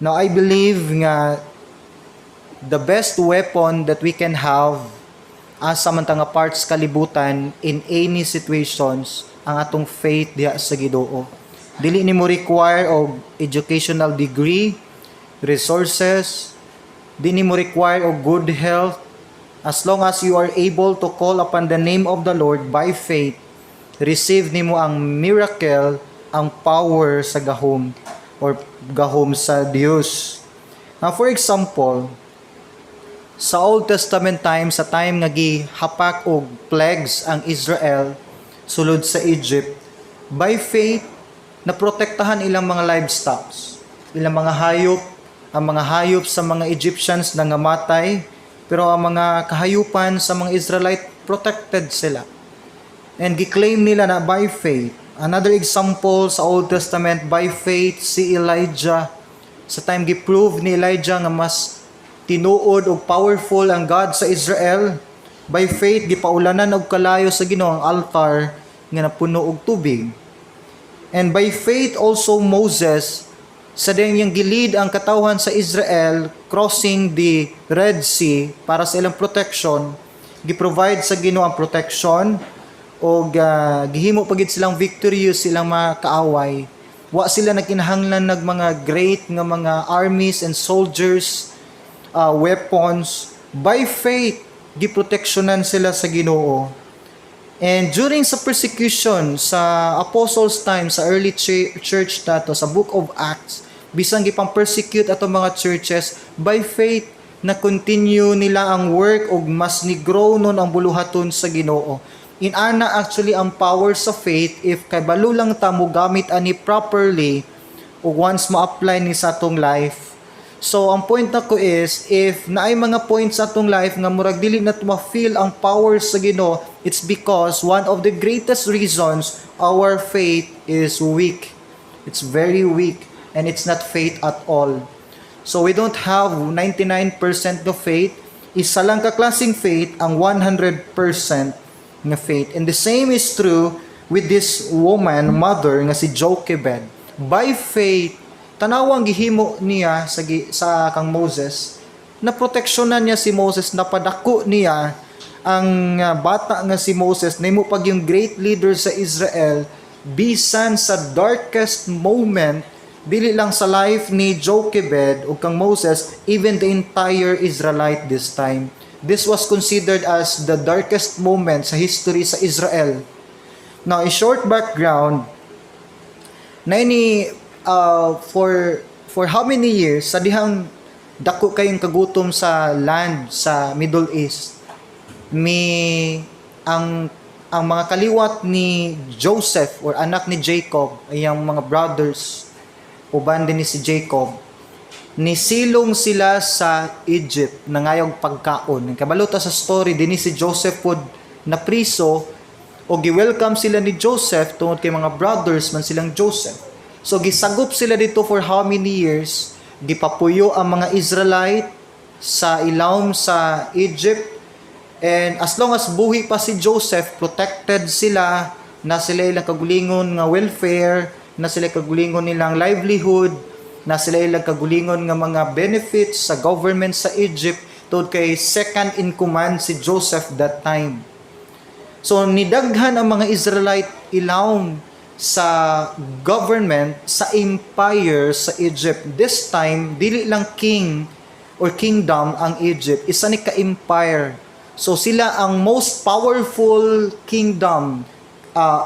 Now, I believe nga the best weapon that we can have as samantang parts kalibutan in any situations ang atong faith diha sa Ginoo. Dili nimo require og educational degree, resources, dili nimo require og good health. As long as you are able to call upon the name of the Lord by faith, receive nimo ang miracle, ang power sa gahom or gahom sa Dios. Now, for example, sa Old Testament time, sa time nga gihapak og plagues ang Israel sulod sa Egypt, by faith naprotektahan ilang mga livestock, ilang mga hayop, ang mga hayop sa mga Egyptians nangamatay, pero ang mga kahayupan sa mga Israelite protected sila. And giklaim nila na by faith. Another example sa Old Testament, by faith si Elijah, sa time giprove ni Elijah nga mas tinuod o powerful ang God sa Israel, by faith gipaulanan og kalayo sa Ginoo ang altar nga napuno og tubig. And by faith also Moses, sa diyang gilid ang katawhan sa Israel crossing the Red Sea para sa ilang protection, giprovide sa Ginoo ang protection o gihimo pagid silang victorious silang mga kaaway. Wa sila nagkinahanglan ng mga great nga mga armies and soldiers, weapons. By faith giproteksyonan sila sa Ginoo. And during sa persecution sa apostles time sa early church nato sa book of Acts, bisang gipang persecute ato mga churches, by faith na continue nila ang work og mas ni grow nun ang buluhaton sa Ginoo. In ana actually ang power sa faith if kay balo lang ta mo gamit ani properly o once ma-apply ni sa atong life. So ang point nako is if naay mga points sa atong life nga murag dili na ma-feel ang power sa Ginoo, it's because one of the greatest reasons our faith is weak. It's very weak and it's not faith at all. So we don't have 99% of faith. Isa lang ka klaseng faith ang 100% nga faith. And the same is true with this woman, mother nga si Jochebed. By faith, tanawang gihimo niya sa kang Moses, na proteksyonan niya si Moses, napadako niya ang bata nga si Moses, nahimo pag yung great leader sa Israel, bisan sa darkest moment, dili lang sa life ni Jochebed o kang Moses, even the entire Israelite this time. This was considered as the darkest moment sa history sa Israel. Now, a short background, na ini for how many years, sa dihang dako kayong kagutom sa land sa Middle East, ang mga kaliwat ni Joseph or anak ni Jacob, ay ang mga brothers, uban din ni si Jacob, nisilong sila sa Egypt nangayog pagkaon. Kabalota sa story dinhi si Joseph pod na priso o gi-welcome sila ni Joseph tungod kay mga brothers man silang Joseph. So gisagop sila dito for how many years? Gipapuyo ang mga Israelite sa ilawom sa Egypt, and as long as buhi pa si Joseph, protected sila, na sila ilang kagulingon nga welfare, na sila kagulingon nilang livelihood, na sila ilang kagulingon nga mga benefits sa government sa Egypt, tungod kay second in command si Joseph that time. So nidaghan ang mga Israelite ilawom sa government, sa empire sa Egypt. This time, dili lang king or kingdom ang Egypt, isa ni ka-empire. So sila ang most powerful kingdom,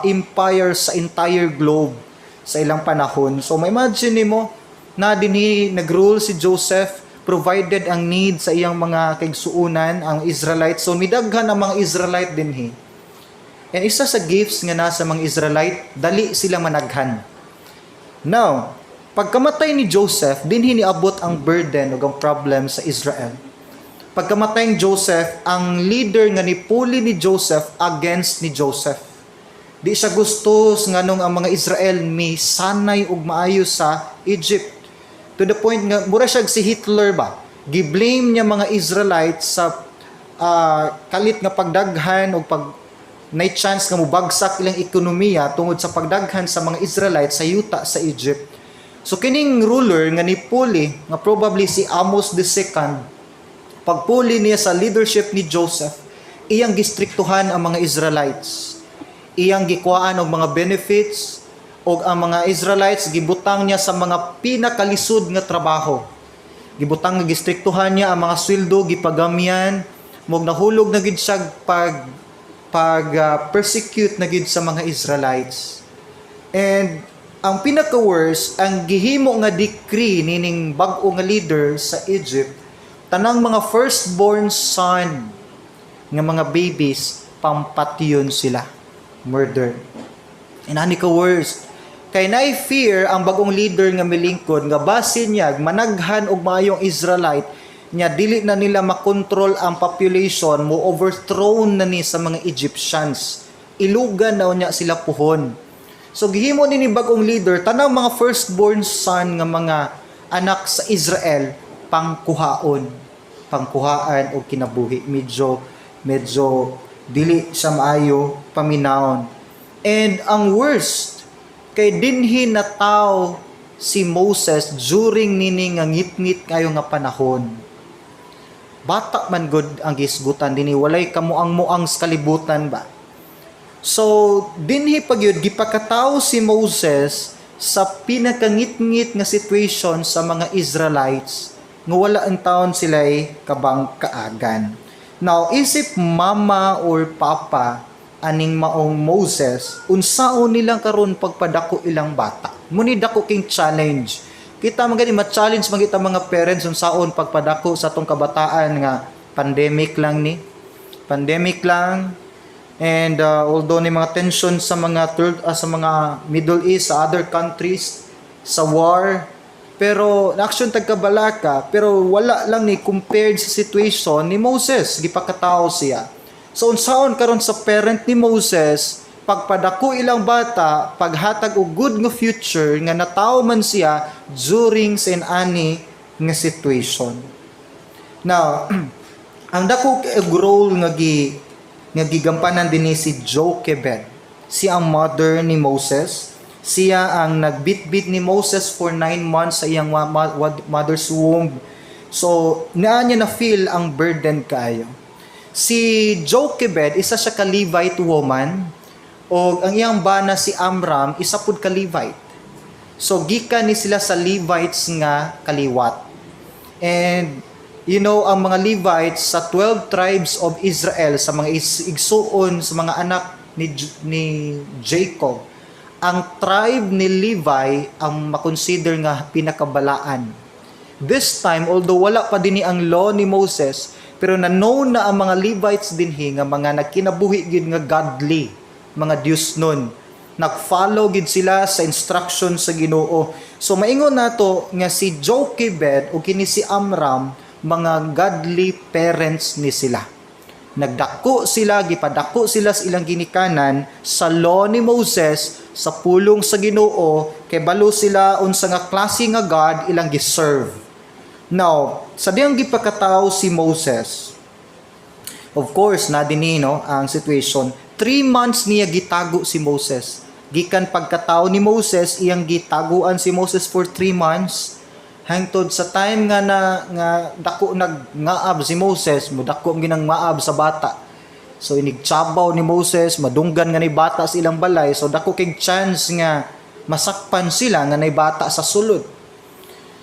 empire sa entire globe sa ilang panahon. So may imagine mo, na dinhi nag-rule si Joseph, provided ang need sa iyang mga kaigsuunan, ang Israelites. So midaghan ang mga Israelite dinhi. And isa sa gifts nga nasa mga Israelite, dali sila managhan. Now, pagkamatay ni Joseph, dinhi niabot ang burden o ang problem sa Israel. Pagkamatay ni Joseph, ang leader nga nipuli ni Joseph against ni Joseph. Di siya gusto nganong ang mga Israel may sanay ug maayo sa Egypt. To the point nga mura siya si Hitler ba, giblame niya mga Israelites sa kalit nga pagdaghan o pag nay chance nga mubagsak ilang ekonomiya tungod sa pagdaghan sa mga Israelites sa yuta sa Egypt. So kining ruler nga nipuli nga probably si Amos II, pagpuli niya sa leadership ni Joseph, iyang gistriktuhan ang mga Israelites. Iyang gikuhaan og mga benefits, og ang mga Israelites gibutang niya sa mga pinakalisod nga trabaho. Gibutang nga gistriktuhan niya ang mga sweldo, gipagamyan, mog nahulog na gid siya persecute na gid sa mga Israelites. And ang pinaka-worst, ang gihimo nga decree nining bag-o nga leader sa Egypt, tanang mga firstborn son nga mga babies, pampatyon sila. Murder. And ani ka worst, kay naay fear ang bagong leader nga milingkod nga basin niya managhan og maayong Israelite nya dili na nila makontrol ang population, mo overthrown na ni sa mga Egyptians. Ilugan na niya sila puhon. So gihimo ni bagong leader tanang mga firstborn son nga mga anak sa Israel pangkuhaan o kinabuhi. Medyo dili siya maayo paminawon. And ang worst kay dinhi na tao si Moses during nini nga ngit-ngit kayo nga panahon. Bata man gud ang gisgutan dinhi, walay kamuang-muang sa kalibutan ba. So, dinhi pagyud gipakataw si Moses sa pinakangit-ngit nga situation sa mga Israelites nga wala ang taon sila'y kabang kaagan. Now, isip mama or papa aning maong Moses, unsaon nilang karon pagpadako ilang bata. Muni dako king challenge. Kita magani ma-challenge magita mga parents unsaon pagpadako sa atong kabataan nga pandemic lang. And although ni mga tension sa mga sa mga Middle East, sa other countries, sa war, pero action tagkabalaka, pero wala lang ni compared sa situation ni Moses, gipakatao siya. So unsaon karon sa parent ni Moses, pagpadako ilang bata, paghatag og good nga future nga natawo man siya during sa ani nga situation. Now, ang dako role nga gigampanan din si Jochebed. Siya ang mother ni Moses. Siya ang nagbitbit ni Moses for 9 months sa iyang mother's womb. So, niya na feel ang burden kaayo. Si Jochebed, isa siya ka Levite woman. O ang iyang bana si Amram, isa pud ka Levite. So, gikan ni sila sa Levites nga kaliwat. And ang mga Levites sa 12 tribes of Israel, sa mga igsuon, sa mga anak ni Jacob, ang tribe ni Levi ang makonsider nga pinakabalaan. This time, although wala pa din ang law ni Moses, pero na-known na ang mga Levites dinhi nga mga nagkinabuhi gid nga godly, mga Dios nun. Nag-follow gid sila sa instruction sa Ginoo. So maingon nato nga si Jochebed o kini si Amram, mga godly parents ni sila. Nagdako sila, gipadako sila sa ilang ginikanan sa law ni Moses, sa pulong sa Ginoo, kay balo sila unsa nga klase nga God ilang giserve. Now, sa diyang gipakataw si Moses, of course, na dinhi ang situation, 3 months niya gitago si Moses. Gikan pagkataw ni Moses, iyang gitaguan si Moses for 3 months. Hangtod sa time nga dako nagngaab si Moses, dako ang ginang maab sa bata. So inigtsabaw ni Moses, madunggan nga ni bata sa ilang balay, so dako kay chance nga masakpan sila nga nay bata sa sulod.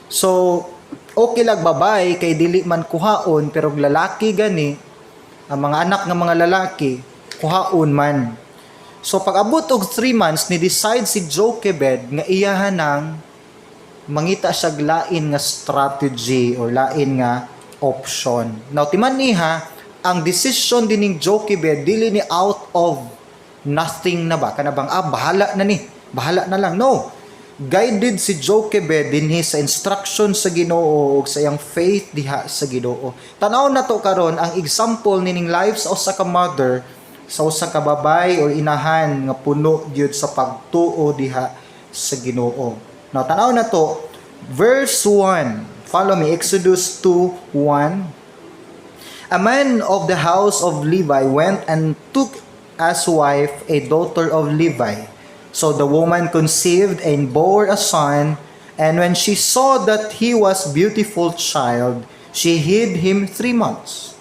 So okay lang babay kay dili man kuhaon, pero lalaki gani, ang mga anak nga mga lalaki kuhaon man. So pag abot og 3 months ni decide si Jochebed nga iyahan nang mangita siya lain nga strategy or lain nga option. Now, timan niha, ang decision din ng Jochebed, dili ni out of nothing na ba? Kanabang, bahala na lang. No. Guided si Jochebed dinhi sa instruction sa Ginoo ug sa iyang faith diha sa Ginoo. Tanaw na to karon ang example nining lives sa usa ka mother, sa usa ka babay or inahan nga puno gyud sa pagtuo diha sa Ginoo. Now, tanaw na to, verse 1. Follow me, Exodus 2:1. A man of the house of Levi went and took as wife a daughter of Levi. So the woman conceived and bore a son, And when she saw that he was beautiful child, she hid him 3 months.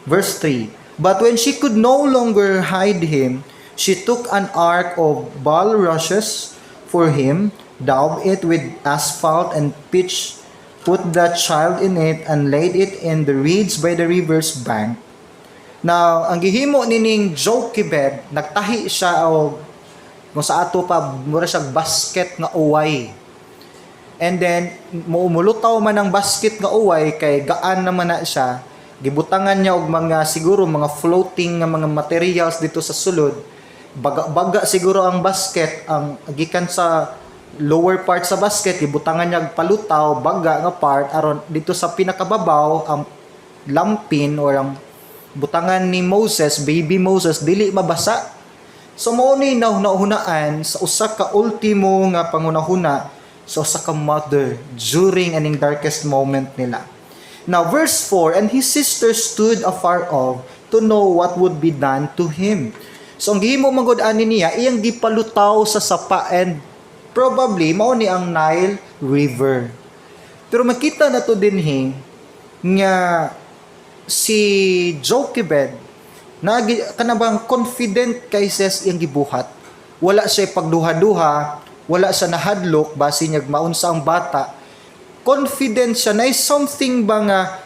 Verse 3. But when she could no longer hide him, she took an ark of bulrushes for him, daubed it with asphalt and pitch, put the child in it, and laid it in the reeds by the river's bank. Now, ang gihimo nining Jochebed, nagtahi siya o kung sa ato pa, mura siya basket nga uway. And then, muumulutaw man ang basket nga uway, kay gaan naman na siya. Gibutangan niya og mga siguro mga floating nga mga materials dito sa sulod. Baga siguro ang basket, ang gikan sa lower part sa basket, gibutangan niya palutaw, baga nga part aron dito sa pinakababaw ang lampin or ang butangan ni Moses, baby Moses, dili mabasa. So mao ni naunaan sa usa ka ultimo nga pangunahuna sa usa ka mother during aning darkest moment nila. Now, verse 4, and his sister stood afar off to know what would be done to him. So, ang gihimo magod-ani niya, iyang gipalutaw sa sapa and probably, mao ni ang Nile River. Pero makita na to dinhi nga si Jochebed, kanabang confident kay ses iyang gibuhat. Wala siya pagduha-duha, wala siya nahadlok, basi niya maunsa ang bata. Confident siya na something ba nga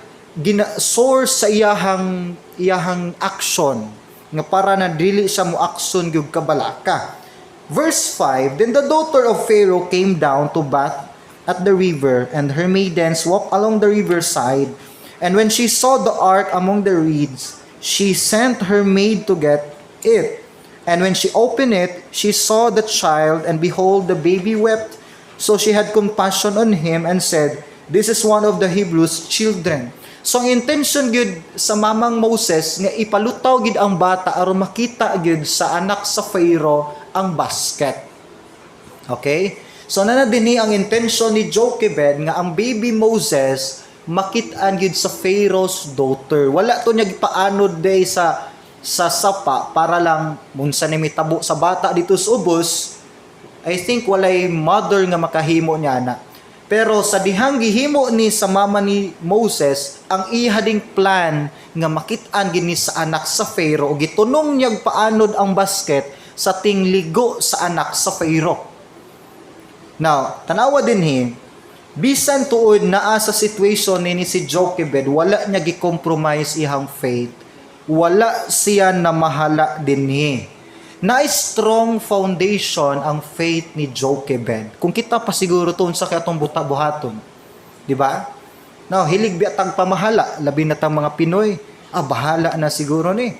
source sa iyahang action nga para na dili siya mo action gyud kabalaka. Verse 5, then the daughter of Pharaoh came down to bath at the river, and her maidens walked along the riverside. And when she saw the ark among the reeds, she sent her maid to get it. And when she opened it, she saw the child, and behold, the baby wept. So she had compassion on him and said, this is one of the Hebrews' children. So ang intention gyud sa mamang Moses nga ipalutaw gid ang bata aron makita gyud sa anak sa Pharaoh ang basket. Okay? So na dinhi ang intention ni Jochebed nga ang baby Moses makit-an gyud sa Pharaoh's daughter. Wala to niya gipaanod day sa sapa para lang munsa ni mitabo sa bata dito sa ubos. I think walay mother nga makahimo niya na. Pero sa dihang gihimo ni sa mama ni Moses, ang ihading plan nga makit-an gini sa anak sa Pharaoh, gitunong niya paanod ang basket sa tingligo sa anak sa Pharaoh. Now, tanawa dinhi, bisan tuod naa sa situation ni si Jochebed, wala niya gi-compromise ihang faith. Wala siya na mahala dinhi. Na strong foundation ang faith ni Jochebed. Kung kita pa siguro to sa katong buta-buhaton. Di ba? Now, hilig biatang pamahala, labi na tang mga Pinoy. Bahala na siguro ni.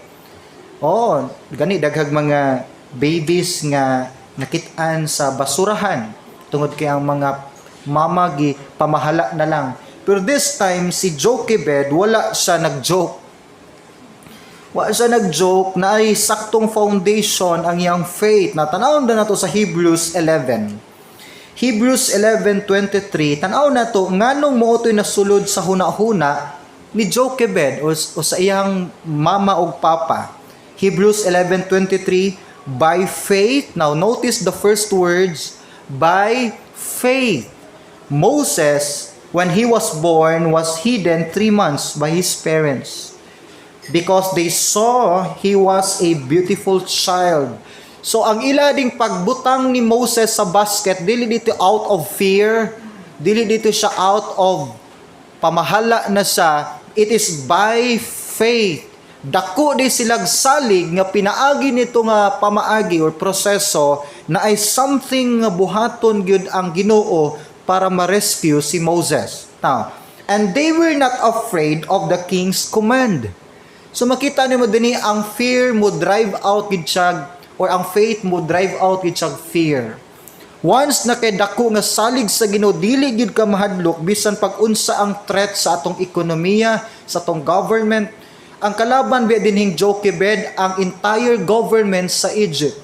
Gani daghag mga babies nga nakit-an sa basurahan tungod kay ang mga mamagi pamahala na lang. Pero this time si Jochebed wala siya nag-joke. Wala siya nag-joke na ay saktong foundation ang iyang faith. Na tanawon na nato sa Hebrews 11. Hebrews 11:23, tanaw na to nganong mootoy nasulod sa hunahuna ni Jochebed o sa iyang mama o papa. Hebrews 11:23, by faith. Now notice the first words, by faith. Moses, when he was born, was hidden 3 months by his parents, because they saw he was a beautiful child. So ang ila ding pagbutang ni Moses sa basket, dili dito out of fear, dili dito siya out of pamahala na siya, it is by faith. Dako di silag salig nga pinaagi nito nga pamaagi or proseso na ay something nga buhaton gyud ang Ginoo para ma-rescue si Moses. Now, and they were not afraid of the king's command. So makita nimo dinhi ang fear mo drive out gid siya, or ang faith mo drive out gid siya fear. Once na kay dako nga salig sa Ginoo, dili gid ka mahadlok bisan pag-unsa ang threat sa atong ekonomiya, sa atong government. Ang kalaban ba dinhing Jochebed ang entire government sa Egypt.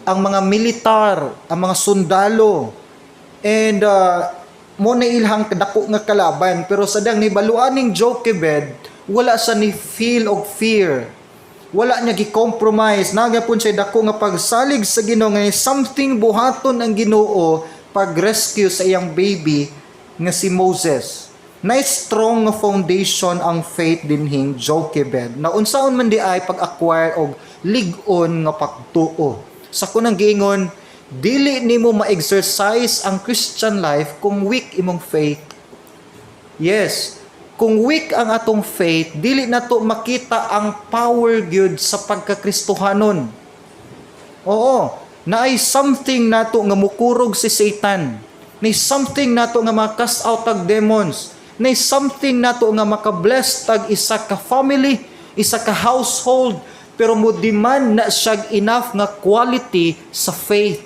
Ang mga militar, ang mga sundalo, and mo na ilhang dako nga kalaban. Pero sa dang nibaluan ning Jochebed, wala sa ni feel of fear. Wala niya gi-compromise. Nagapon siya dako nga pagsalig sa Ginoo nga something buhaton ang Ginoo pag-rescue sa iyang baby nga si Moses. Na strong nga foundation ang faith dinhing Jochebed. Na unsaon man di ay pag-acquire og lig-on nga pagtuo. Sa kunang giingon, dili nimo ma-exercise ang Christian life kung weak imong faith. Yes, kung weak ang atong faith, dili nato makita ang power gyud sa pagkakristohanon. Oo, naay something nato nga mukurog si Satan. Naay something nato nga makast out tag demons. Naay something nato nga makabless tag isa ka family, isa ka household, pero mo demand na siya enough nga quality sa faith.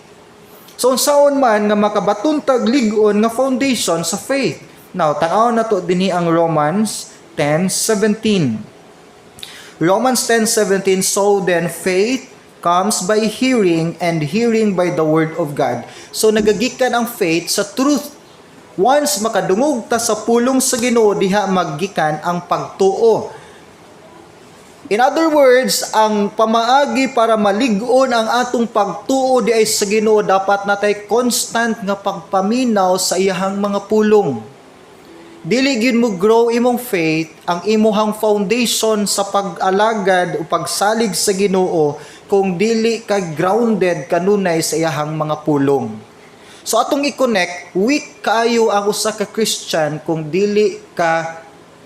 So unsaon man nga makabaton tag lig-on nga foundation sa faith. Now, tanaw na to dinhi ang Romans 10:17. Romans 10:17, so then faith comes by hearing, and hearing by the word of God. So nagagikan ang faith sa truth. Once makadungog ta sa pulong sa Ginoo, diha maggikan ang pagtuo. In other words, ang pamaagi para malig-on ang atong pagtuo di ay sa Ginoo, dapat natay constant nga pagpaminaw sa iyahang mga pulong. Dili gyud mo grow imong faith ang imuhang foundation sa pag-alagad o pagsalig sa Ginoo kung dili ka grounded kanunay sa iyahang mga pulong. So atong i-connect, weak kaayo ang usa ka Christian kung dili ka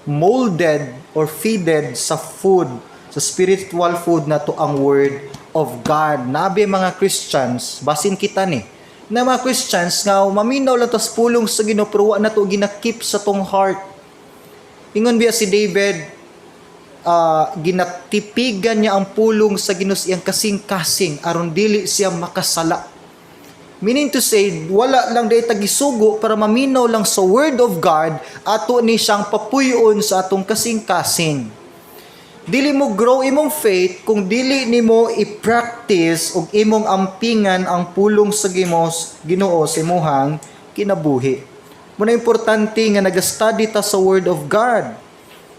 molded or feeded sa food, sa spiritual food na to ang word of God. Nabi mga Christians, basin kita ni, na mga Christians nga maminaw lang tas pulong sa Ginoo pero wa na to ginakip sa tong heart. Ingon biya si David, ginatipigan niya ang pulong sa Ginoo iyang kasing-kasing aron dili siya makasala. Meaning to say, wala lang day tagisugo para maminaw lang sa word of God ato ni siyang papuyon sa atong kasing-kasing. Dili mo grow imong faith kung dili nimo i-practice ug imong ampingan ang pulong sa Ginoo sa imong kinabuhi. Muna importante nga nagastudy ta sa word of God.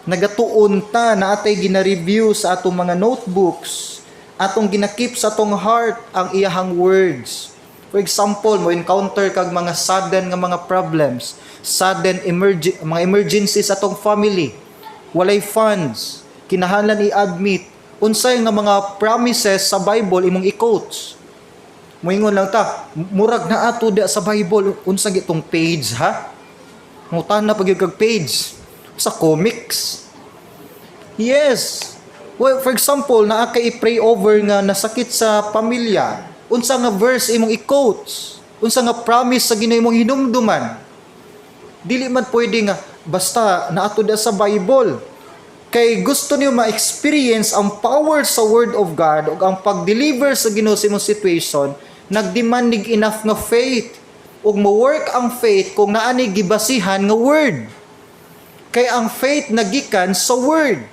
Nagatuon ta na atay gina-review sa atong mga notebooks, atong ginakip sa atong heart ang iyahang words. For example, mo encounter kag mga sudden nga mga problems, sudden mga emergencies sa atong family, walay funds, kinahanglan i-admit, unsay nga mga promises sa Bible imong i-quotes. Moingon lang ta, murag na ato da sa Bible, unsa gitong page ha? Ngutan na pagyud kag page sa comics. Yes. Well, for example, naa kay i-pray over nga nasakit sa pamilya. Unsa nga verse imong i-quotes? Unsa nga promise sa Ginoo imong hinumduman? Dili man pwede nga basta naato da sa Bible. Kay gusto niyo ma-experience ang power sa word of God ug ang pag-deliver sa Ginoo sa imong situation, nagdemand nig enough nga faith ug mo-work ang faith kung naa ni gibasihan nga word. Kay ang faith nagikan sa word.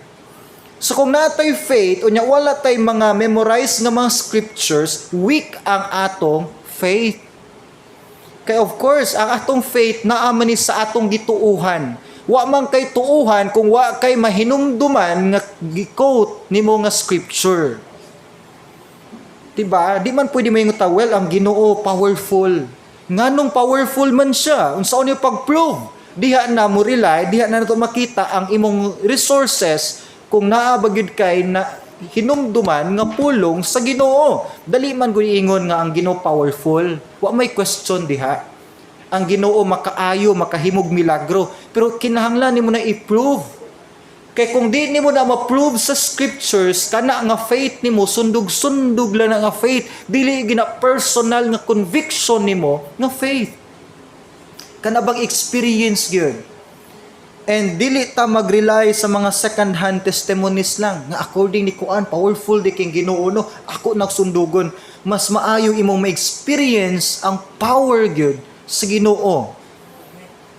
So kung natay faith, unya wala tay mga memorize nga mga scriptures, weak ang atong faith. Kaya of course, ang atong faith naaman ni sa atong gituuhan. Wa man kay tuuhan kung wa kay mahinumduman nga gi-quote nimo nga scripture. Diba? Di man pwede mayingon ta, well, ang Ginoo powerful. Nganong powerful man siya? Unsaon niyo pag-prove? Diha na mo rely, diha na nato makita ang imong resources kung naabagid kay na hinumduman nga pulong sa Ginoo. Dali man gud ingon nga ang Ginoo powerful. Wa may question diha. Ang Ginoo makaayo, makahimog milagro, pero kinahanglan nimo na i-prove. Kay kung di nimo na ma-prove sa scriptures, kana nga faith nimo sundog-sundog lang nga faith, dili gina personal nga conviction nimo nga faith. Kana bang experience gyud? And dili ta mag-rely sa mga second-hand testimonies lang nga according ni kuan powerful di king Ginoo no, ako nagsundugon. Mas maayo imong ma-experience ang power gyud sa Ginoo.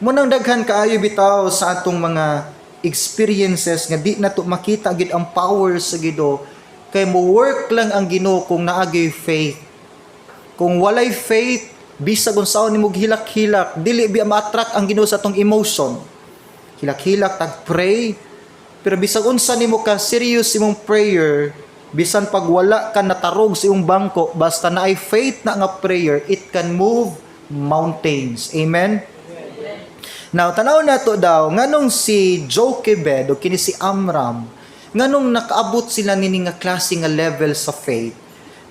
Munang daghan kaayo bitaw sa atong mga experiences nga di nato makita gid ang power sa Ginoo kay mo work lang ang Ginoo kung naagay faith. Kung walay faith, bisag unsaon nimo hilak-hilak, dili biya ma-attract ang Ginoo sa atong emotion. Hilak-hilak tag pray, pero bisag unsa nimo ka serious imong prayer, bisan pag wala ka natarog sa imong bangko, basta naay faith na nga prayer, it can move mountains. Amen? Now, tanaw na to daw, nganong si Jochebed o kini si Amram, nganong nakaabot sila nini nga klase nga level sa faith.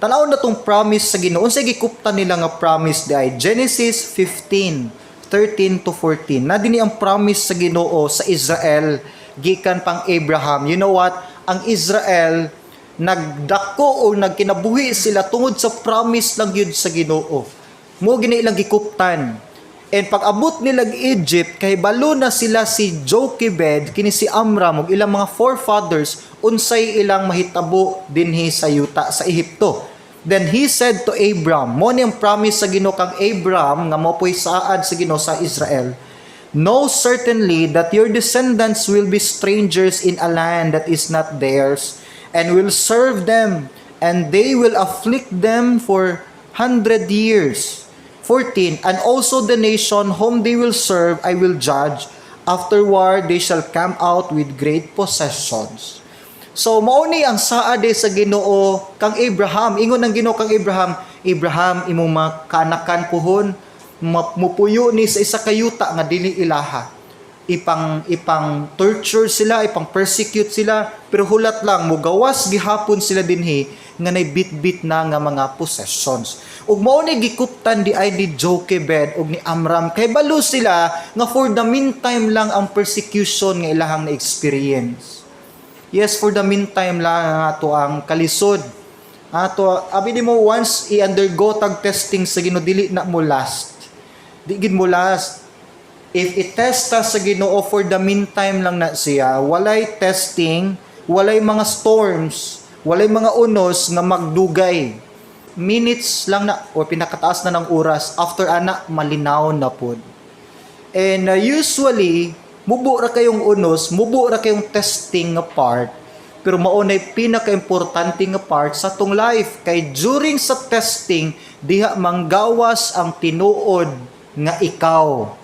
Tanaw na tong promise sa Ginoo. Unsay gikuptan nila nga promise di ay Genesis 15:13 to 14. Na dinhi ang promise sa Ginoo sa Israel gikan pang Abraham. You know what? Ang Israel nagdako o nagkinabuhi sila tungod sa promise lang yun sa Ginoo. Mo gini ilang gikuptan. And pag abot nila Egypt, kay balo na sila si Jochebed, kini si Amram, ug ilang mga forefathers, unsay ilang mahitabo dinhi sa yuta sa Ehipto. Then he said to Abram, mo ni ang promise sa Ginoo kang Abram nga mopoy saad sa Ginoo sa Israel. Know certainly that your descendants will be strangers in a land that is not theirs, and will serve them, and they will afflict them for 100 years. 14, and also the nation whom they will serve I will judge. Afterward they shall come out with great possessions. So mao ni ang saad sa Ginoo kang Abraham. Ingon ang Ginoo kang Abraham, Abraham imong makanakan kuhon, mupuyo ni sa isa ka yuta nga dili ilaha. Ipang torture sila, ipang persecute sila, pero hulat lang mugawas gihapon sila dinhi nga nay bit-bit na nga mga possessions. Ug mao ni gikuptan di ay ni Jochebed ug ni Amram kay balo sila nga for the meantime lang ang persecution nga ilahang na-experience. Yes, for the meantime lang ato ang kalisod. Ato abi nimo once i-undergo tag testing sa Ginoo dili na mo last. Di gid mo last. If itesta sa Ginoo for the meantime lang na siya, walay testing, walay mga storms, walay mga unos nga magdugay. Minutes lang na o pinakataas na ng oras after ana malinaw na pod. And usually mubo ra kayong unos, mubo ra kayong testing nga part, pero mao nay pinaka-importante nga part sa tong life kay during sa testing diha manggawas ang tinuod nga ikaw.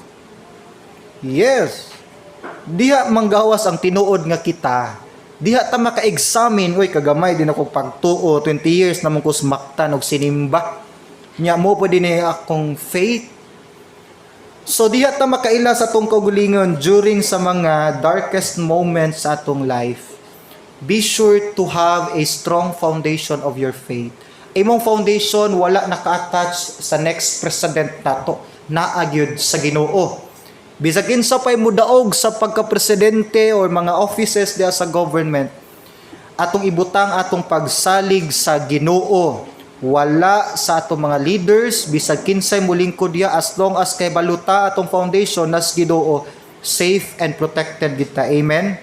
Yes. Diha manggawas ang tinuod nga kita. Diha ta maka-examine, uy kagamay din ako pagtuo 20 years namon ko sumaktan og sinimba. Nya mo pa din akong faith. So diha ta makaila sa atong kaugalingon during sa mga darkest moments sa atong life. Be sure to have a strong foundation of your faith. Imong foundation wala naka-attach sa next president nato, naa gyud sa Ginoo. Bisag kinsa pay mudaog sa pagka-presidente or mga offices diya sa government, atong ibutang atong pagsalig sa Ginoo. Wala sa atong mga leaders, bisag kinsay mulingkod diya as long as kay baluta atong foundation nas Ginoo, safe and protected kita. Amen.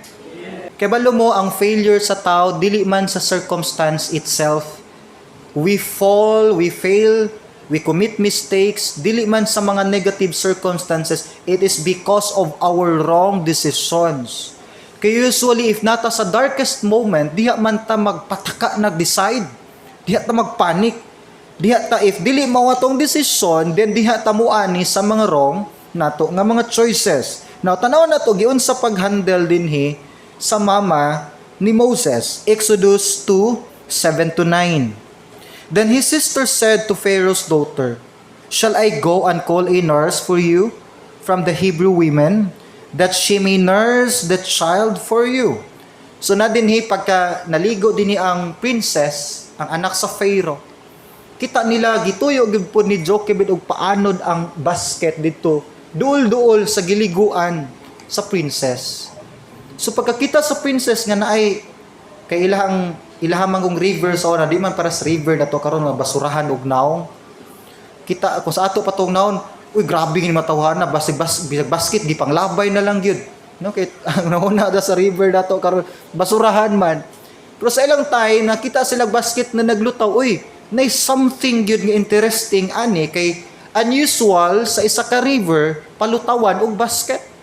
Kay balo mo ang failure sa tao dili man sa circumstance itself. We fall, we fail, we commit mistakes, dili man sa mga negative circumstances, it is because of our wrong decisions. Kaya usually, if nata sa darkest moment, diha man ta magpataka, nag-decide, diha ta magpanik, diha ta, if dili mao atong decision, then diha ta muani sa mga wrong nato nga mga choices. Now, tanaw na to, giun sa pag-handle dinhi sa mama ni Moses, Exodus 2:7-9. Then his sister said to Pharaoh's daughter, "Shall I go and call a nurse for you from the Hebrew women, that she may nurse the child for you?" So na dinhi pagka naligo dinhi ang princess, ang anak sa Pharaoh, kita nila gituyo gyud pod ni Jochebed og paanod ang basket dito, duol-duol sa giliguan sa princess. So pagkakita sa princess nga naay kay ilahang mangong river sa ona, di man para sa river na to karon nga basurahan og naong. Kita kung sa ato patong naon, uy grabe ni matawhan na basig basket di panglabay na lang gyud. No kay ang nauna da sa river dato karon basurahan man. Pero sa ilang time nakita sila basket na naglutaw, uy, nay something gyud nga interesting ani kay unusual sa isa ka river palutawan og basket.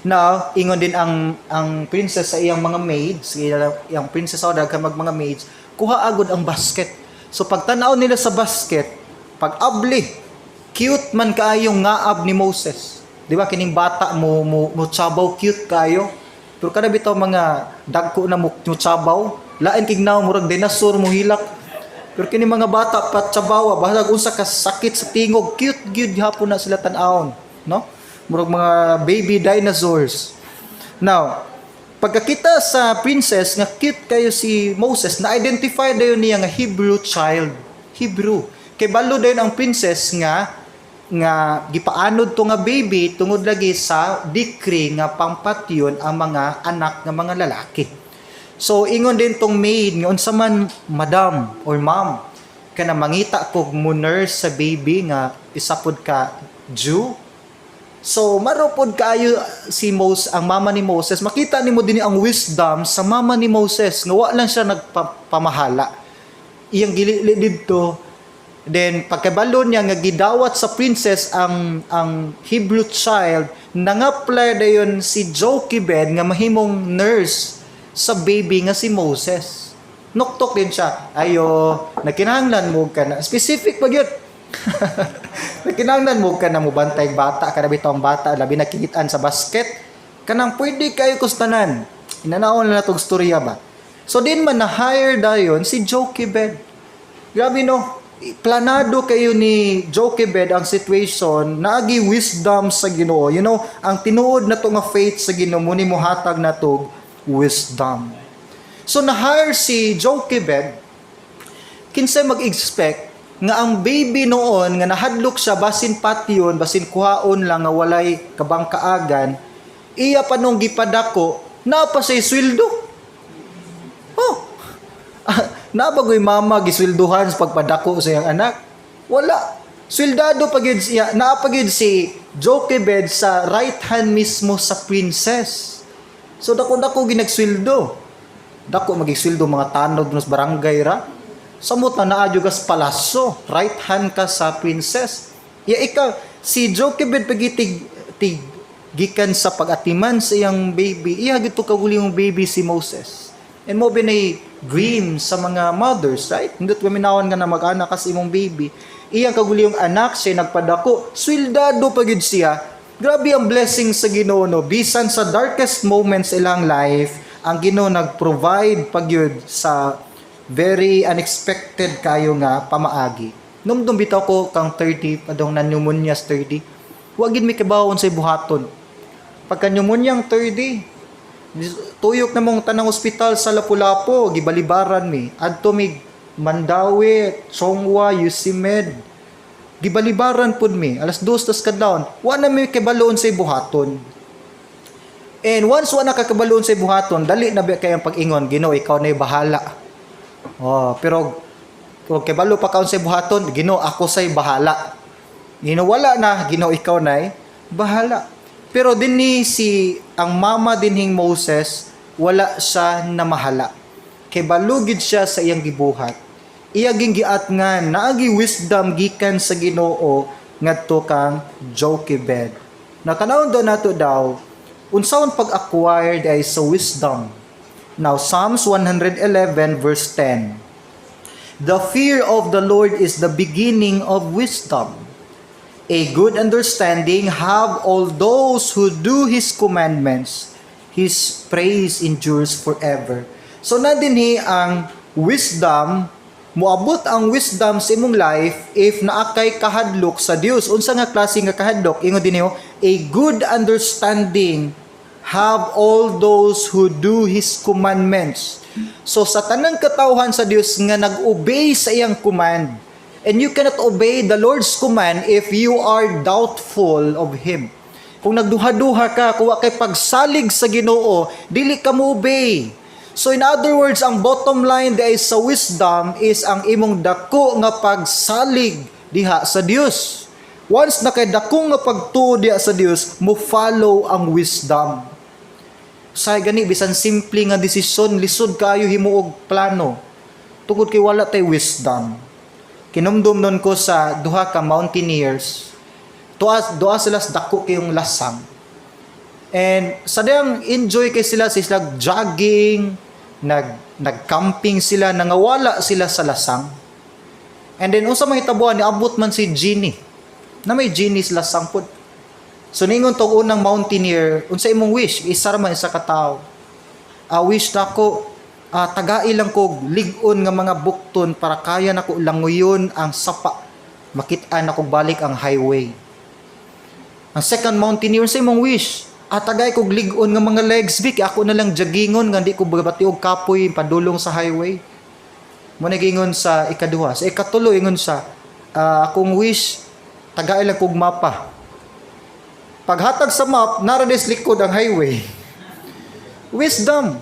Now, ingon din ang princess sa iyang mga maids, iyang princess sa daghang mga maids, kuha agud ang basket. So pagtanaw nila sa basket, pag abli, cute man kaayong ngaab ni Moses. Di ba kining bata mo tsabaw cute kayo. Pero kada bitaw mga dagko na mo tsabaw, lain kignaw murag dinosaur mo hilak. Pero kini mga bata patsabawa bahag unsa ka sakit sa tingog, cute gyud gihapon na sila tan-awon, no? Murag mga baby dinosaurs. Now, pagkakita sa princess nga cute kayo si Moses, na-identify dayon niya nga Hebrew child. Hebrew. Kay balo dayon ang princess nga gipaanod to nga baby tungod lagi sa decree nga pangpatyon ang mga anak nga mga lalaki. So ingon din tong maid nga unsa man madam or ma'am kana mangita kog mo nurse sa baby nga isapod ka Jew. So maropod kaayo si Moses, ang mama ni Moses, makita nimo dinhi ang wisdom sa mama ni Moses nga wa lang siya nagpamahala. Iyang gilili didto. Then pagkabalo niya nga gidawat sa princess ang Hebrew child, nang-apply dayon si Jochebed nga mahimong nurse sa baby nga si Moses. Nuktok din siya. Ayo, nakinahanglan mo ka na. Specific pa yun. Nakinahanglan mo ka na mo bantay bata, kada bitong bata, labi nakikitaan sa basket. Kanang pwede kayo kustanan. Inanaon na itong storya ba? So din man na-hire dayon si Jochebed. Grabe no, planado kayo ni Jochebed ang situation, naagi wisdom sa Ginoo. You know, ang tinuod na to nga faith sa Ginoo, muni mo hatag na to wisdom. So na-hire si Jochebed, kinsay mag-expect nga ang baby noon nga nahadlok siya basin patyon, basin kuhaon lang nga walay kabangkaagan, iya pa nung gipadako, napa say sweldo. Oh. Nabagoy mama giswelduhan sa pagpadako sa iyang anak. Wala. Sweldado pagid siya, naapagid si Jochebed sa right hand mismo sa princess. So dako ginagsweldo. Dako magisweldo mga tanod sa barangay ra. Samot na naadyo ka sa palasyo, right hand ka sa princess. Ya ikaw si Jochebed pagitig gikan sa pagatiman sa iyang baby. Iya gito kaguli yung baby si Moses. And mo binay dream sa mga mothers, right? Hindot paminawan nga na mag-anak kas imong baby. Iyang kaguli yung anak siya nagpadako, sweldado pagid siya. Grabe ang blessing sa Ginoo no. Bisan sa darkest moments ilang life, ang Ginoo nag-provide pagyud sa very unexpected kayo nga pamaagi. Numdum bitaw ko kang 30 padong na pneumonia 30. Wa gid mi kabawon sa buhaton. Pagka pneumonia 30, tuyok na mong tanang ospital sa Lapu-Lapu, gibalibaran mi. Adto mi Mandawi, Chongwa, UCMed. Gibalibaran pud mi. Alas 2 tas kadlawon. Wa na mi kabaloon sa buhaton. And once wa na kakabaloon sa buhaton, dali na ba kayang pag-ingon, Ginoo ikaw na bahala. Oh, pero kung kabalo pa kaon sa buhaton, Ginoo ako say bahala. Ginoo wala na, Ginoo ikaw na bahala. Pero dinhi si ang mama dinhing Moses, wala siya na mahala. Kay balugid siya sa iyang gibuhat. Iya giat nga naagi wisdom gikan sa Ginoo ngadto kang Jochebed. Natanawon do nato daw unsaon pag-acquire ay sa wisdom. Now Psalms 111 verse 10. The fear of the Lord is the beginning of wisdom. A good understanding have all those who do His commandments. His praise endures forever. So na dinhi ang wisdom, moabot ang wisdom sa imong life if naakay kahadlok sa Dios. Unsa nga klase nga kahadlok? Ingon dinhi a good understanding have all those who do His commandments. So sa tanang katawhan sa Dios nga nag-obey sa iyang command. And you cannot obey the Lord's command if you are doubtful of Him. Kung nagduha-duha ka, kung kay pagsalig sa Ginoo, dili ka mo obey. So in other words, ang bottom line di sa wisdom is ang imong dako nga pagsalig diha sa Dios. Once na kay dako nga pagtuo diha sa Dios, mo follow ang wisdom. Say gani bisan simple nga desisyon, lisod kaayo himuog plano. Tungod kay wala tay wisdom. Kinumdum nun ko sa duha ka mountaineers. Doa sila sa dako kayong lasang. And sadyang enjoy kay sila jogging, nag-camping sila, nangawala sila sa lasang. And then unsa mahitabuan ni abot man si Genie. Na may Genie sa lasang pud. So ningon tong unang mountaineer, unsa imong wish? Isa ra man isa ka tawo. Wish nako tagai lang kog lig-on nga mga bukton para kaya nako languyon ang sapa, makit-an ako balik ang highway. Ang second mountaineer sa imong wish, tagay kog lig-on nga mga legs big, ako na lang jagingon nga di ko batiog kapoy padulong sa highway. Mo nagingon sa ikaduha. Sa ikatulo ingon sa akong wish, tagay lang kog mapa. Paghatag sa map, narades likod ang highway. Wisdom.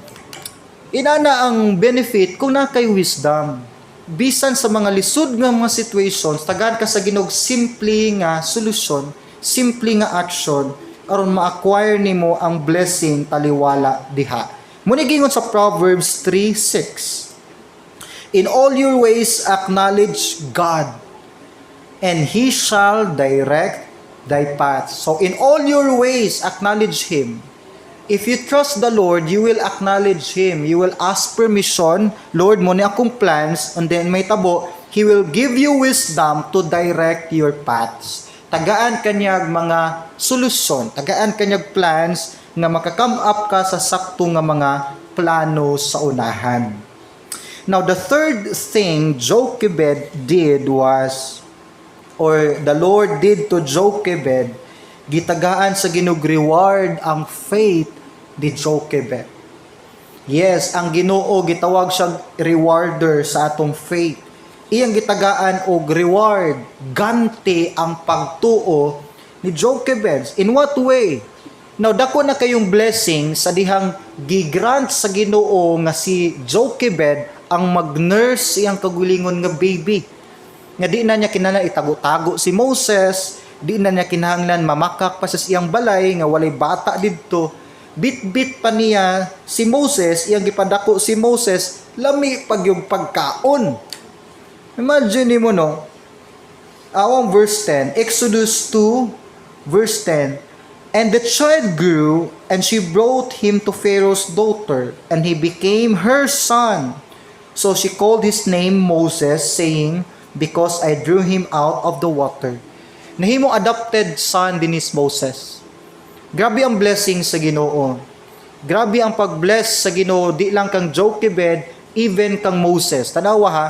Inana ang benefit kung na kay wisdom. Bisan sa mga lisod nga mga situations, tagad ka sa Ginoo simple nga solusyon, simple nga action aron ma-acquire nimo ang blessing taliwala diha. Muni gingon sa Proverbs 3:6. In all your ways acknowledge God, and He shall direct thy path. So in all your ways acknowledge Him. If you trust the Lord, you will acknowledge Him. You will ask permission, Lord, mo ni akong plans, and then may tabo, He will give you wisdom to direct your paths. Tagaan kanyag mga solusyon, tagaan kanyag plans nga makakome up ka sa sakto nga mga plano sa unahan. Now, the third thing Jochebed did was, or the Lord did to Jochebed, gitagaan sa Ginoo reward ang faith ni Jochebed. Yes, ang Ginoo gitawag siyang rewarder sa atong faith. Iyang gitagaan og reward, ganti ang pagtuo ni Jochebed. In what way? Now, dako na kayong blessing sa dihang gigrant sa Ginoo nga si Jochebed ang mag-nurse iyang kagulingon nga baby. Nga di na niya kinahanglan itago-tago si Moses, di na niya kinahanglan mamakak pa sa iyang balay nga walay bata didto. Bit-bit pa niya si Moses, iyang gipadako si Moses, lami pag yung pagkaon. Imagine mo no, awang verse 10, Exodus 2, verse 10, and the child grew, and she brought him to Pharaoh's daughter, and he became her son. So she called his name Moses, saying, because I drew him out of the water. Nahimong adopted son din is Moses. Grabe ang blessing sa Ginoo. Grabe ang pag-bless sa Ginoo, di lang kang Jochebed, even kang Moses. Tanawa ha,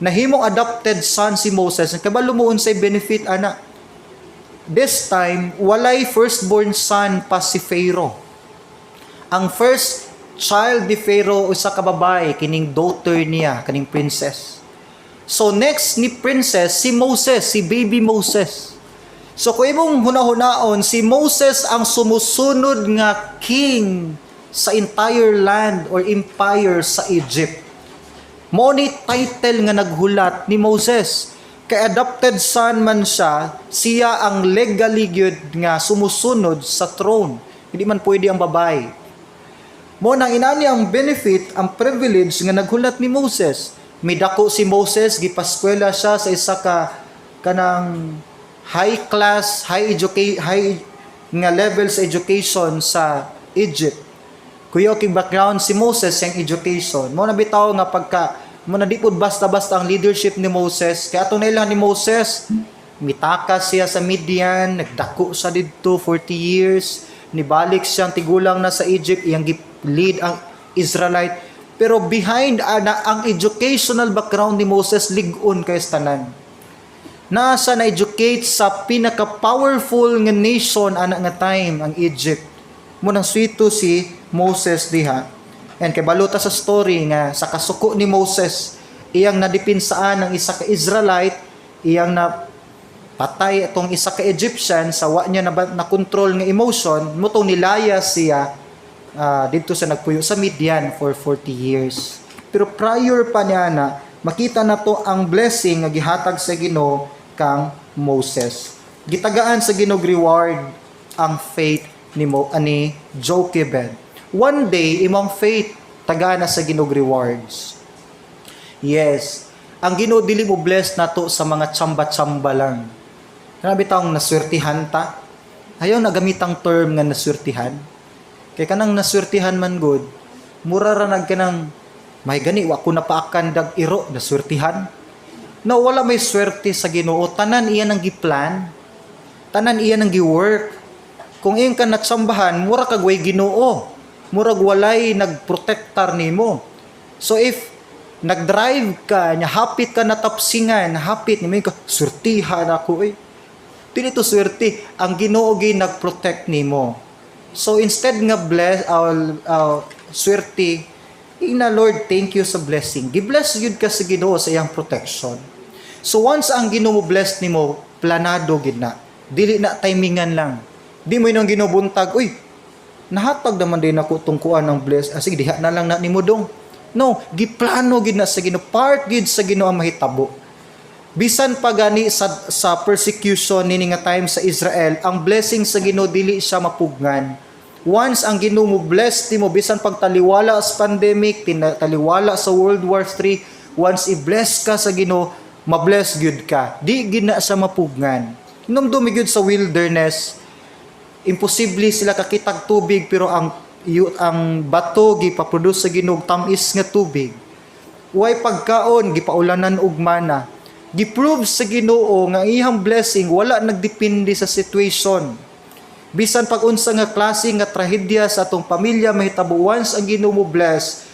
nahimong adopted son si Moses, kabalo mo unsay benefit ana. This time, walay firstborn son pa si Pharaoh. Ang first child ni Pharaoh usa ka babae, kining daughter niya, kining princess. So next ni princess si Moses, si baby Moses. So kung imong hunahunaon, si Moses ang sumusunod nga king sa entire land or empire sa Egypt. Mo ni title nga naghulat ni Moses. Kay adopted son man siya, siya ang legally gyud nga sumusunod sa throne. Hindi man pwede ang babae. Mo nang inani ang benefit, ang privilege nga naghulat ni Moses. Midako si Moses, gipaskwela siya sa isa ka kanang high class, high nga level sa education sa Egypt. Kuya king background si Moses yung education. Mo na bitaw nga pagka mo na di pud basta-basta ang leadership ni Moses. Kaya ato na ilang ni Moses, mitakas siya sa Midian, nagdako sa didto 40 years, nibalik siyang tigulang na sa Egypt, iyang lead ang Israelite. Pero behind ang educational background ni Moses, lig-on kay tanan. Nasa na-educate sa pinaka-powerful nga nation ana nga time, ang Egypt. Munang swito si Moses diha. And kay baluta sa story nga sa kasuko ni Moses, iyang nadipinsaan ng isa ka Israelite, iyang na patay itong isa ka Egyptian sa wa niya na control nga emotion, mutong nilaya siya dito sa nagpuyo sa Midian for 40 years. Pero prior pa niya na, makita na to ang blessing nga gihatag sa Ginoo kang Moses. Gitagaan sa Ginoo reward ang faith ni Jochebed. One day, imong faith tagaan na sa Ginoo rewards. Yes, ang Ginoo dili mo bless nato sa mga tsamba-tsamba lang. Grabe taong naswertihan ta. Ayaw nagamitang term nga naswertihan. Kay kanang naswertihan man good, mura ra nag kanang may gani wa ko napaakan dag iro naswertihan. Na wala may swerte sa Ginoo, tanan iyan ang giplan, tanan iyan ang giwork. Kung iyan ka natsambahan, mura kag way Ginoo, murag walay nagprotektar nimo. So if nag-drive ka, nya hapit ka natapsingan, hapit, may ka, surtihan ako eh. Dili to swerte, ang Ginoo gi nag-protect nimo. So instead nga swerte, ina Lord, thank you sa blessing. Gi-bless yun ka sa Ginoo sa iyang protection. So once ang Ginoo bless nimo, planado gid na. Dili na timingan lang. Di mo inong ginubuntag, uy, nahatag naman din ako tungkuan ng bless. Sige, diha na lang na nimo dong. No, giplano gid na sa Ginoo, part gid sa Ginoo ang mahitabo. Bisan pa gani sa persecution nini nga time sa Israel, ang blessing sa Ginoo dili siya mapugnan. Once ang Ginoo mo bless nimo, bisan pag taliwala sa pandemic, taliwala sa World War III, once i-bless ka sa Ginoo, mabless gyud ka. Di gid na sa mapugnan. Numdumi gyud sa wilderness, imposible sila kakitag tubig, pero ang bato gipaproduce sa Ginoo tamis nga tubig. Way pagkaon gipaulanan og mana. Giprove sa Ginoo nga iyang blessing wala nagdepende sa situation. Bisan pag unsa nga klase nga trahedya sa atong pamilya mahitabo, once ang Ginoo mo bless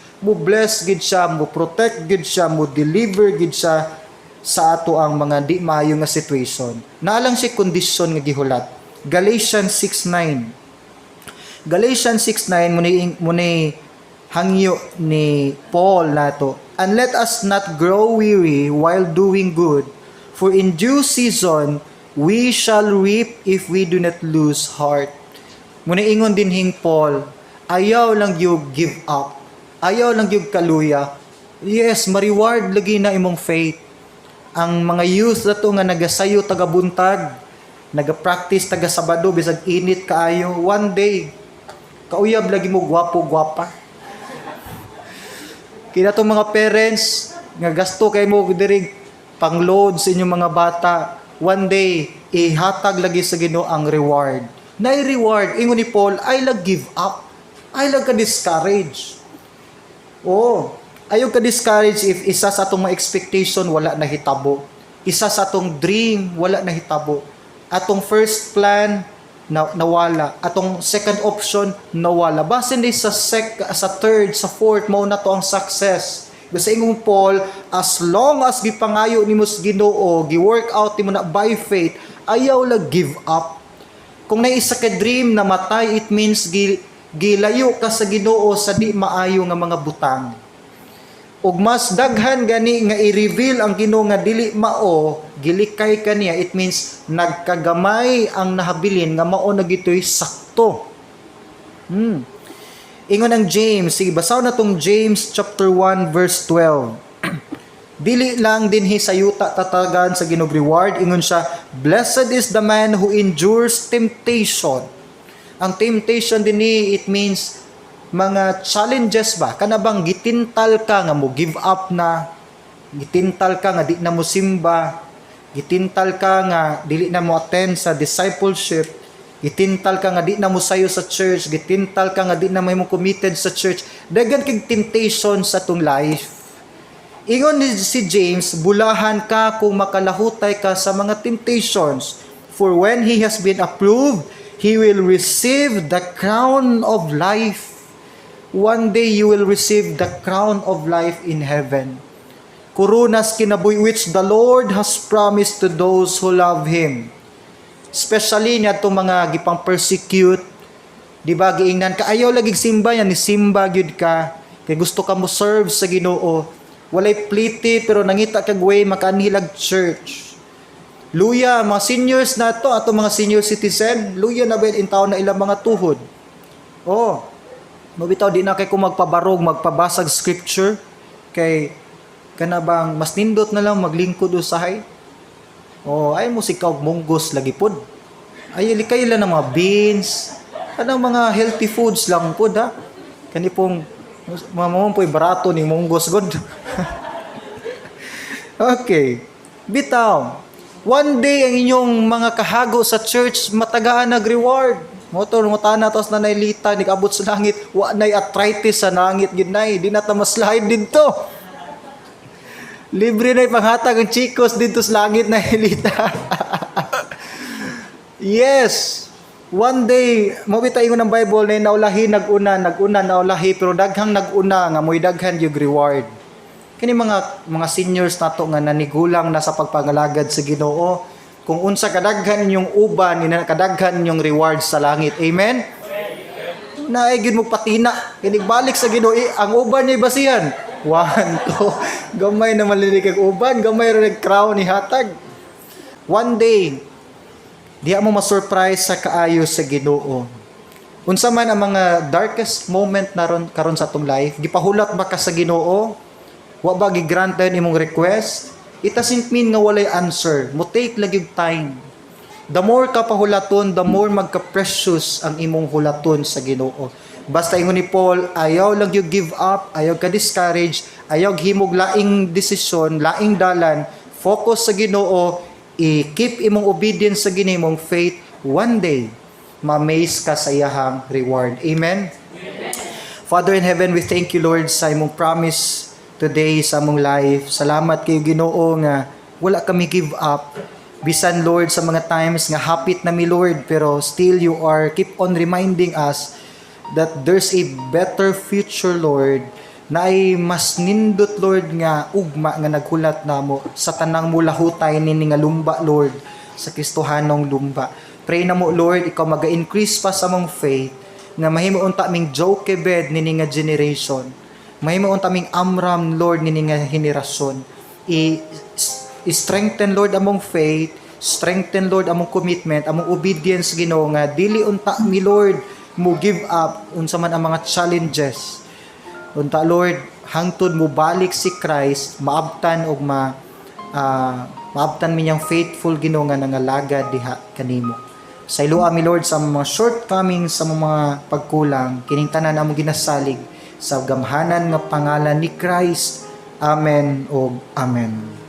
gid siya, mo protect gid siya, mo deliver gid siya sa ato ang mga di maayo nga situation. Naalang si kondisyon nga gihulat. Galatians 6:9. Galatians 6:9 muni hangyo ni Paul nato. And let us not grow weary while doing good, for in due season we shall reap if we do not lose heart. Muni ingon din hing Paul, ayaw lang yung give up. Ayaw lang yung kaluya. Yes, ma-reward lagi na imong faith. Ang mga youth nato nga nagasayo tagabuntag, nagapractice taga Sabado bisag init kaayo, one day kauyab lagi mo gwapo-gwapa. Kaya itong mga parents nga gasto kay mo diri pang-load sa inyong mga bata, one day ihatag lagi sa Ginoo ang reward. Nay reward ingon ni Paul, ay lag give up. Ay lag ka discourage. Oh, ayaw ka discourage if isa sa atong mga expectation wala na hitabo. Isa sa atong dream wala na hitabo. Atong first plan nawala. Atong second option nawala. Basin di sa third, sa fourth, mao na to ang success. Basta ingong Paul, as long as gipangayo nimo sa Ginoo, gi-work out nimo na by faith, ayaw lang give up. Kung naisa ka dream na matay, it means gilayo ka sa Ginoo sa di maayo nga mga butang. Ug mas daghan gani nga i-reveal ang Ginoo nga dili mao, gilikay kaniya, it means nagkagamay ang nahabilin nga mao na gitoy sakto. Ingon ang James, sige basaw na tong James chapter 1 verse 12. Dili lang din hisayuta tatagan sa Ginoo reward, ingon siya, blessed is the man who endures temptation. Ang temptation dinhi, it means mga challenges ba, kana bang gitintal ka nga mo give up na, gitintal ka nga di na mo simba, gitintal ka nga dili na mo attend sa discipleship, gitintal ka nga di na mo sayo sa church, gitintal ka nga di na mo committed sa church, daghan kay temptation sa tong life. Ingon ni si James, bulahan ka kung makalahutay ka sa mga temptations, for when he has been approved, he will receive the crown of life. One day you will receive the crown of life in heaven. Kurunas kinabuhi which the Lord has promised to those who love Him. Especially niya itong mga gipang persecute. Diba, giingnan ka, ayaw lagig simba yan, ni simba gyud ka. Kaya gusto ka mo serve sa Ginoo. Walay pliti, pero nangita kag way, makaanilag church. Luya, mga seniors na to, ato mga senior citizen, luya na ba in taon na ilang mga tuhod. Oh, mabitaw di na kay kung magpabarog, magpabasag scripture, kay kanabang mas nindot na lang maglingkod usahay. Oh, ay mo si kaog munggos lagi pod. Ay likay lang ng mga beans, kanang mga healthy foods lang pod ha. Kani pong mamamon po'y barato ni munggos god. Okay. Bitaw. One day ang inyong mga kahago sa church matagaan nag-reward. Motor mo tana tos na nailita nigabot sa langit, wa nay arthritis sa langit gid nay, di na ta maslide didto. Libre nay panghatag ang chikos didto sa langit na ilita. Yes. One day, mabita ingon ng Bible na naulahi naguna naulahi pero daghang naguna nga moy daghan yung reward. Kini mga seniors nato nga nanigulang na sa pagpangalagad sa Ginoo, kung unsa kadaghan inyong uban, kadaghan inyong reward sa langit. Amen. Naay gyud mo patina, kini balik sa Ginoo, ang uban niya basihan. 1, 2, gamay na malinig kag uban, gamay ra nag crown ni hatag. One day, diha mo ma-surprise sa kaayo sa Ginoo. Unsa man ang mga darkest moment naron karon sa atong life, gipahulat ba ka sa Ginoo? Wa ba gi-granted imong request? It doesn't mean nga walay answer. Mo take lang yung time. The more ka pahulaton, the more magka-precious ang imong hulaton sa Ginoo. Basta ingon ni Paul, ayaw lang you give up, ayaw ka discourage, ayaw himog laing desisyon, laing dalan, focus sa Ginoo, i-keep imong obedience sa ginimong faith, one day, ma-amaze ka sa iyahang reward. Amen? Father in heaven, we thank you, Lord, sa imong promise today sa among life. Salamat kay Ginoo nga wala kami give up. Bisan, Lord, sa mga times nga hapit na mi, Lord, pero still you are keep on reminding us that there's a better future, Lord, na ay mas nindot, Lord, nga ugma nga naghulat namo sa tanang mulahutay nini nga lumba, Lord, sa Kristohanong lumba. Pray na mo, Lord, ikaw maga-increase pa sa mong faith nga mahimo unta ming Jochebed nini nga generation. Mahimo unta ming Amram, Lord, nini nga henerasyon. I-strengthen, Lord, among faith, strengthen, Lord, among commitment, among obedience, Ginoo, nga dili unta mi, Lord, mo give up unsa man ang mga challenges. Unta, Lord, hangtod mo balik si Christ, maabtan og maabtan mi niyang faithful, Ginoo, nga nangalagad diha kanimo. Sa ilua mi, Lord, sa mga shortcomings, sa mga pagkulang, kining tanan among ginasalig sa gamhanan nga pangalan ni Christ. Amen o Amen.